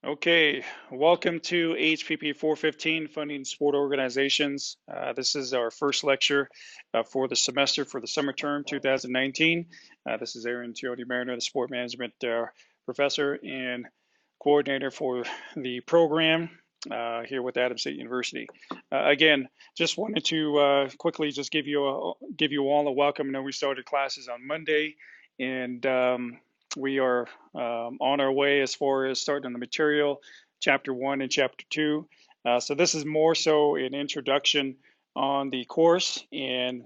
Okay, welcome to HPP 415, Funding Sport Organizations. This is our first lecture for the semester for the summer term 2019. This is Aaron Tuioti-Mariner, the Sport Management Professor and Coordinator for the program here with Adams State University. Again, just wanted to quickly just give you all a welcome. I know we started classes on Monday, and we are on our way as far as starting on the material, chapter 1 and chapter 2. So this is more so an introduction on the course, and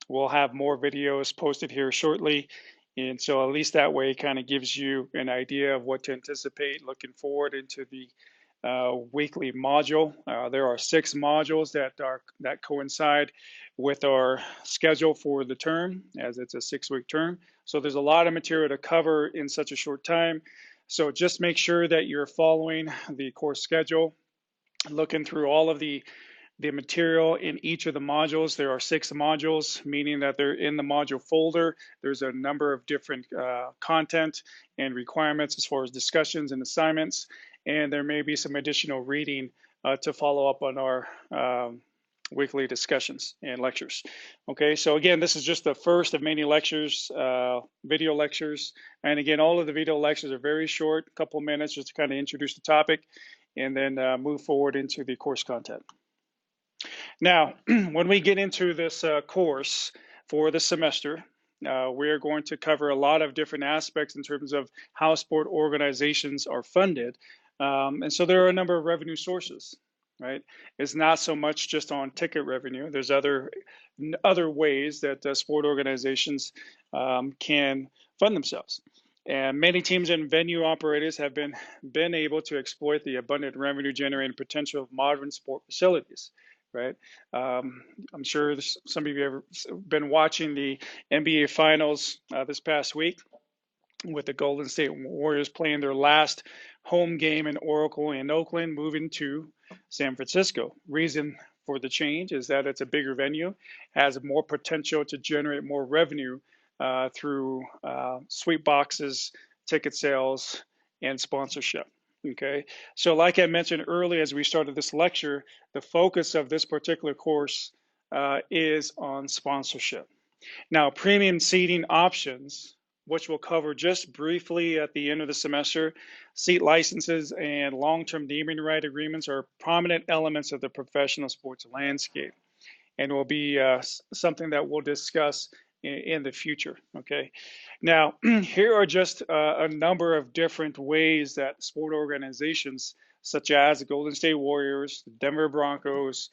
we'll have more videos posted here shortly. And so at least that way kind of gives you an idea of what to anticipate looking forward into the weekly module. There are 6 modules that coincide with our schedule for the term, as it's a 6-week term. So there's a lot of material to cover in such a short time. So just make sure that you're following the course schedule, looking through all of the material in each of the modules. There are 6 modules, meaning that they're in the module folder. There's a number of different content and requirements as far as discussions and assignments, and there may be some additional reading to follow up on our weekly discussions and lectures. Okay, so again, this is just the first of many lectures, video lectures. And again, all of the video lectures are very short, a couple minutes just to kind of introduce the topic and then move forward into the course content. Now, when we get into this course for the semester, we're going to cover a lot of different aspects in terms of how sport organizations are funded. And so there are a number of revenue sources, right? It's not so much just on ticket revenue. There's other ways that sport organizations can fund themselves. And many teams and venue operators have been able to exploit the abundant revenue generating potential of modern sport facilities, right? I'm sure some of you have been watching the NBA Finals this past week with the Golden State Warriors playing their last home game in Oracle in Oakland, moving to San Francisco. Reason for the change is that it's a bigger venue, has more potential to generate more revenue through suite boxes, ticket sales, and sponsorship. Okay, so like I mentioned earlier as we started this lecture, the focus of this particular course is on sponsorship. Now, premium seating options, which we'll cover just briefly at the end of the semester, seat licenses and long-term naming right agreements are prominent elements of the professional sports landscape and will be something that we'll discuss in the future. Okay, now here are just a number of different ways that sport organizations such as the Golden State Warriors, the Denver Broncos,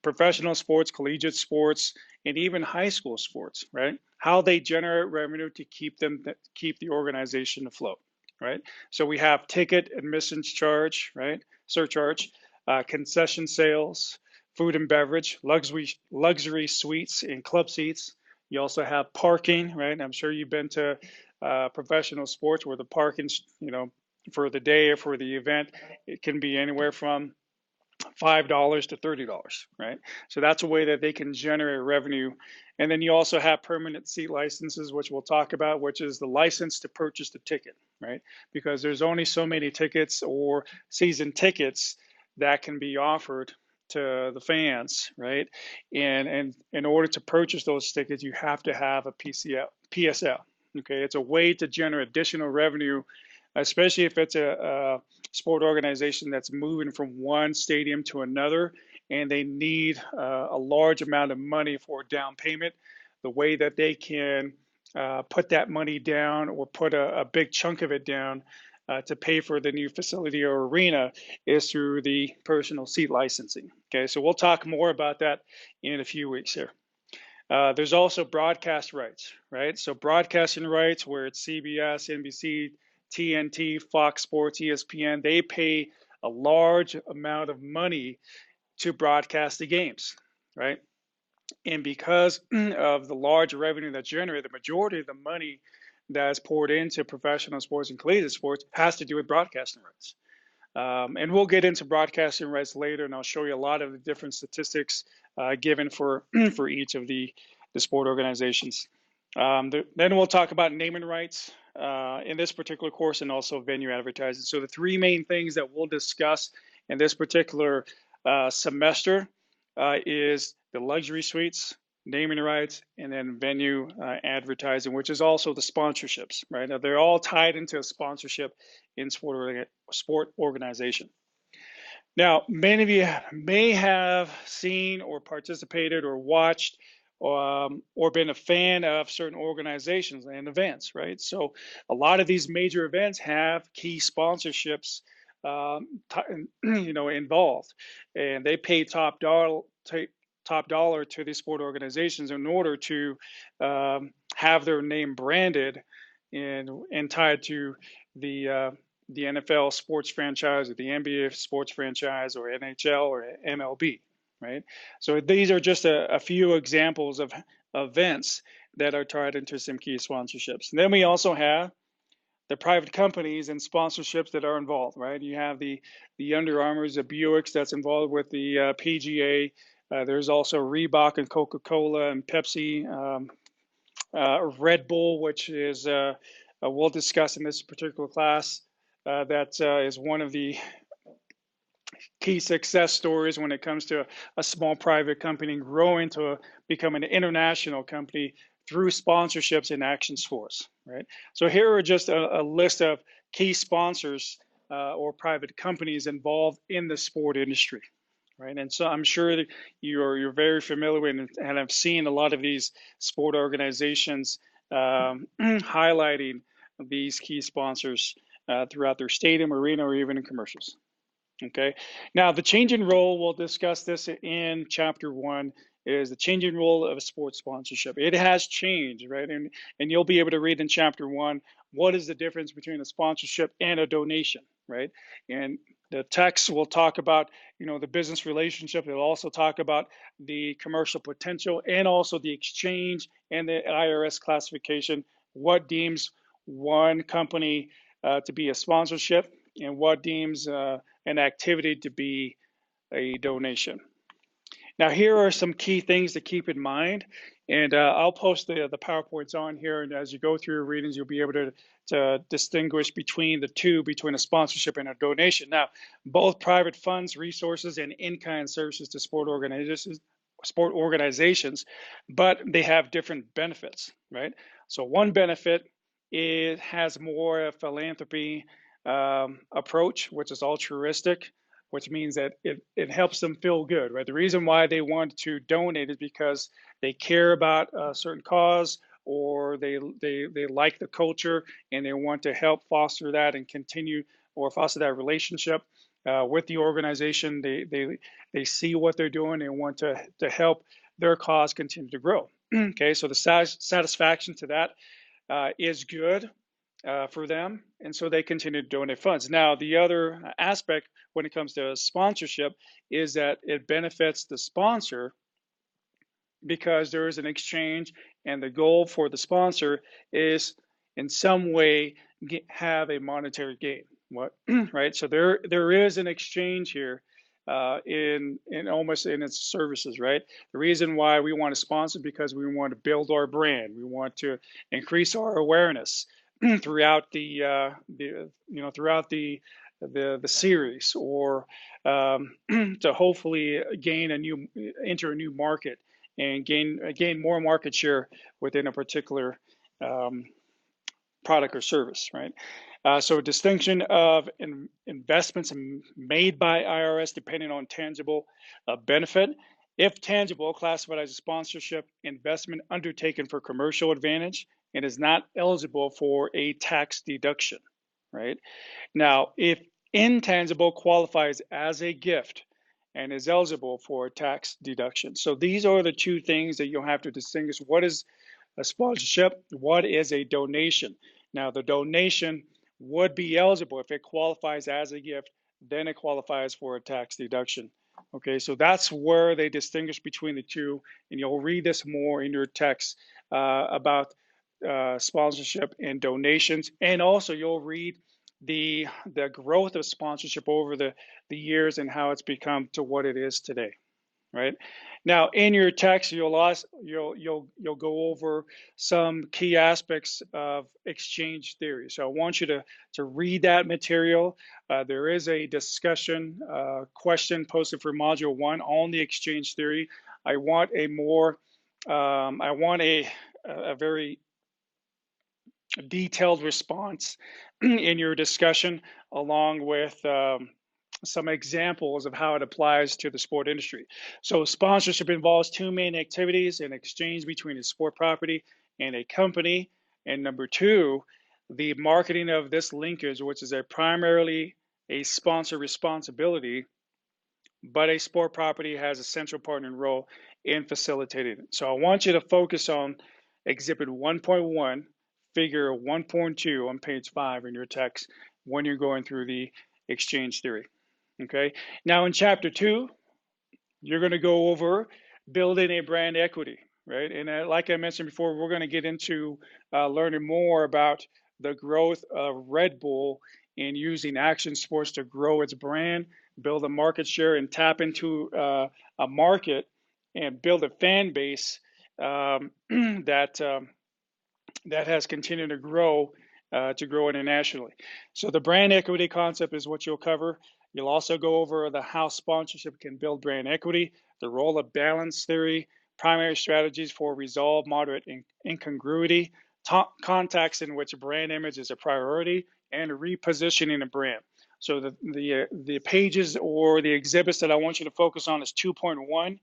professional sports, collegiate sports, and even high school sports, right? How they generate revenue to keep the organization afloat, right? So we have ticket admissions charge, right? Surcharge, concession sales, food and beverage, luxury suites and club seats. You also have parking, right? I'm sure you've been to professional sports where the parking's, for the day or for the event, it can be anywhere from $5 to $30, right? So that's a way that they can generate revenue. And then you also have permanent seat licenses, which we'll talk about, which is the license to purchase the ticket, right? Because there's only so many tickets or season tickets that can be offered to the fans, right? And in order to purchase those tickets, you have to have a PSL. Okay, it's a way to generate additional revenue, especially if it's a sport organization that's moving from one stadium to another and they need a large amount of money for down payment. The way that they can put that money down or put a big chunk of it down to pay for the new facility or arena is through the personal seat licensing. Okay, so we'll talk more about that in a few weeks here. There's also broadcast rights, right? So broadcasting rights where it's CBS, NBC, TNT, Fox Sports, ESPN, they pay a large amount of money to broadcast the games, right? And because of the large revenue that's generated, the majority of the money that is poured into professional sports and collegiate sports has to do with broadcasting rights. And we'll get into broadcasting rights later, and I'll show you a lot of the different statistics given for for each of the sport organizations. Then we'll talk about naming rights. in this particular course, and also venue advertising. So the three main things that we'll discuss in this particular semester is the luxury suites, naming rights, and then venue advertising, which is also the sponsorships, right? Now, they're all tied into a sponsorship in sport organization. Now, many of you may have seen or participated or watched or been a fan of certain organizations and events, right? So a lot of these major events have key sponsorships, involved, and they pay top dollar to these sport organizations in order to have their name branded and tied to the NFL sports franchise or the NBA sports franchise or NHL or MLB, right? So these are just a few examples of events that are tied into some key sponsorships. And then we also have the private companies and sponsorships that are involved, right? You have the Under Armours, the Buicks that's involved with the PGA. There's also Reebok and Coca-Cola and Pepsi, Red Bull, which is we'll discuss in this particular class. That is one of the key success stories when it comes to a small private company growing to become an international company through sponsorships and action sports, right? So here are just a list of key sponsors or private companies involved in the sport industry, right? And so I'm sure that you're very familiar with and have seen a lot of these sport organizations highlighting these key sponsors throughout their stadium, arena, or even in commercials. Okay. Now, the change in role, we'll discuss this in chapter 1, is the changing role of a sports sponsorship. It has changed, right? And you'll be able to read in chapter 1 what is the difference between a sponsorship and a donation, right? And the text will talk about, the business relationship. It'll also talk about the commercial potential and also the exchange and the IRS classification. What deems one company to be a sponsorship and what deems an activity to be a donation. Now, here are some key things to keep in mind, and I'll post the PowerPoints on here, and as you go through your readings, you'll be able to distinguish between the two, between a sponsorship and a donation. Now, both private funds, resources, and in-kind services to sport organizations, but they have different benefits, right? So one benefit, it has more a philanthropy approach, which is altruistic, which means that it helps them feel good, right? The reason why they want to donate is because they care about a certain cause or they like the culture and they want to help foster that and continue or foster that relationship with the organization. They see what they're doing. They want to help their cause continue to grow. Okay, so the satisfaction to that is good for them, and so they continue to donate funds. Now, the other aspect when it comes to sponsorship is that it benefits the sponsor because there is an exchange, and the goal for the sponsor is in some way have a monetary gain. What right? So there is an exchange here in almost in its services, right? The reason why we want to sponsor because we want to build our brand, we want to increase our awareness throughout the series, or to hopefully enter a new market and gain more market share within a particular product or service, right? So a distinction of investments made by IRS depending on tangible benefit. If tangible, classified as a sponsorship investment undertaken for commercial advantage and is not eligible for a tax deduction, right? Now, if intangible qualifies as a gift and is eligible for a tax deduction. So these are the two things that you'll have to distinguish. What is a sponsorship? What is a donation? Now, the donation would be eligible if it qualifies as a gift, then it qualifies for a tax deduction. Okay, so that's where they distinguish between the two, and you'll read this more in your text about sponsorship and donations, and also you'll read the growth of sponsorship over the years and how it's become to what it is today. right? Now, in your text, you'll go over some key aspects of exchange theory. So I want you to read that material. There is a discussion question posted for Module 1 on the exchange theory. I want a very detailed response in your discussion, along with some examples of how it applies to the sport industry. So sponsorship involves two main activities: an exchange between a sport property and a company. And number two, the marketing of this linkage, which is primarily a sponsor responsibility, but a sport property has a central part and role in facilitating it. So I want you to focus on Exhibit 1.1, Figure 1.2 on page 5 in your text when you're going through the exchange theory. Okay. Now in Chapter 2, you're going to go over building a brand equity, right? And like I mentioned before, we're going to get into learning more about the growth of Red Bull and using action sports to grow its brand, build a market share, and tap into a market and build a fan base that that has continued to grow internationally. So the brand equity concept is what you'll cover. You'll also go over the how sponsorship can build brand equity, the role of balance theory, primary strategies for resolve moderate incongruity, contexts in which brand image is a priority, and repositioning a brand. So the pages or the exhibits that I want you to focus on is 2.1,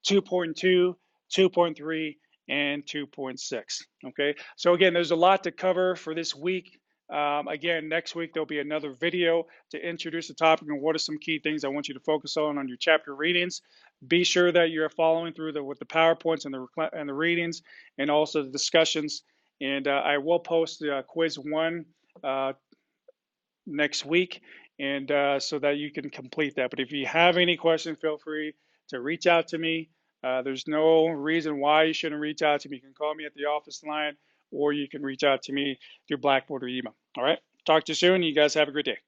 2.2, 2.3, and 2.6. Okay, so again, there's a lot to cover for this week. Again, next week there'll be another video to introduce the topic and what are some key things I want you to focus on your chapter readings. Be sure that you're following through with the PowerPoints and the readings and also the discussions. And I will post quiz 1 next week, and so that you can complete that. But if you have any questions, feel free to reach out to me. There's no reason why you shouldn't reach out to me. You can call me at the office line, or you can reach out to me through Blackboard or email. All right. Talk to you soon. You guys have a great day.